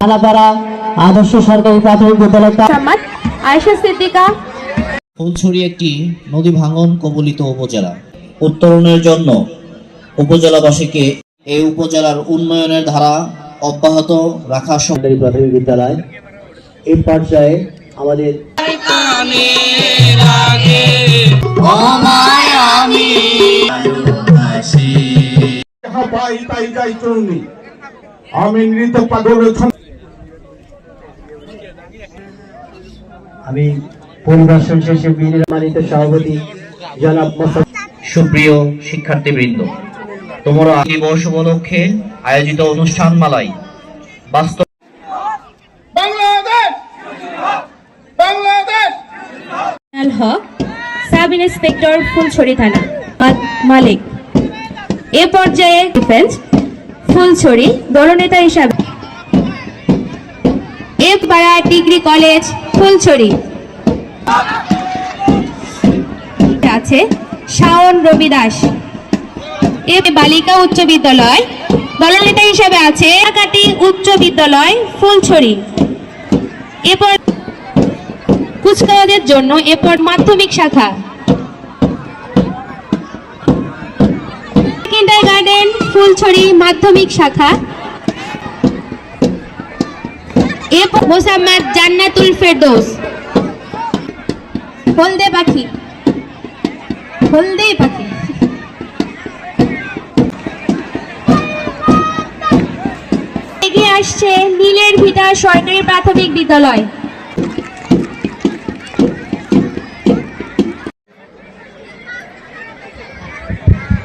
থানাপাড়া আদর্শ সরকারি প্রাথমিক বিদ্যালয় আয়েশা সিদ্দিকা। ফুলছড়ি একটি নদী ভাঙন কবলিত উপজেলা। উত্তরণের জন্য উপজেলাবাসীকে এই উপজেলার উন্নয়নের ধারা অব্যাহত রাখা সরকারি প্রাথমিক বিদ্যালয় এই পর্যায়ে আমাদের আমি পরিদর্শন শেষে বিনির্মাণিত সভাপতি জনাব সুপ্রিয় শিক্ষার্থীবৃন্দ, তোমরা দিবস উপলক্ষে আয়োজিত অনুষ্ঠান মালায় বাস্তব হক সাব ইন্সপেক্টর ফুলছড়ি থানা মালিক। এ পর্যায়ে ডিফেন্স ফুলছড়ি দলনেতা হিসাবে পাড়া ডিগ্রি কলেজ ফুলছড়ি আছে শাওন রবি দাস। এ বালিকা উচ্চ বিদ্যালয় দলনেতা হিসাবে আছে কাটি উচ্চ বিদ্যালয় ফুলছড়ি। এরপর কুচকাওয়াজের জন্য এরপর মাধ্যমিক শাখা কিন্ডারগার্টেন ফুলছড়ি মাধ্যমিক শাখা। এরপর মোসাম্মদ জান্নাতুল ফেরদৌস হলদে পাখি এগিয়ে আসছে নীলের ভিটা সরকারি প্রাথমিক বিদ্যালয়।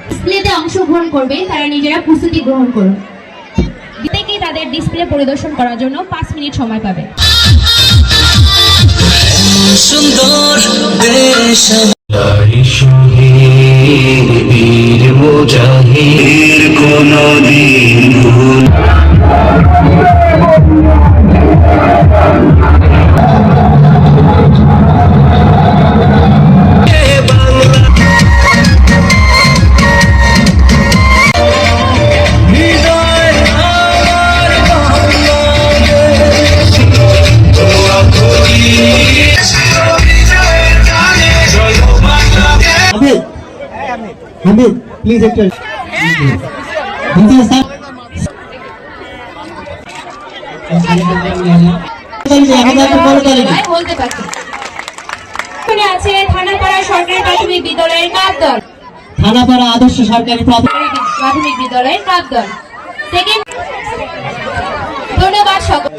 ডিসপ্লেতে অংশগ্রহণ করবে তারা নিজেরা প্রস্তুতি গ্রহণ করুন। প্রত্যেকেই তাদের ডিসপ্লে পরিদর্শন করার জন্য 5 মিনিট সময় পাবে। সুন্দর দেশ বীর মুজাহিদ কোনদিন ভুল Hamid, please enter. আছে থানাপাড়া সরকারি প্রাথমিক বিদ্যালয়ের কাপ দল। থানাপাড়া আদর্শ সরকারি প্রাথমিক বিদ্যালয়ের কাপ দল। সেকেন্ড ধন্যবাদ সকল।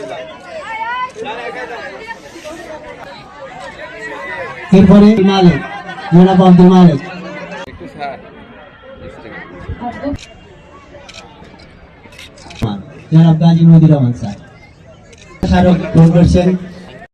এরপরে মালিক জনাব আব্দুল মালিক জনাব গাজী মহিদুর রহমান স্যার স্মারক গ্রহণ করছেন।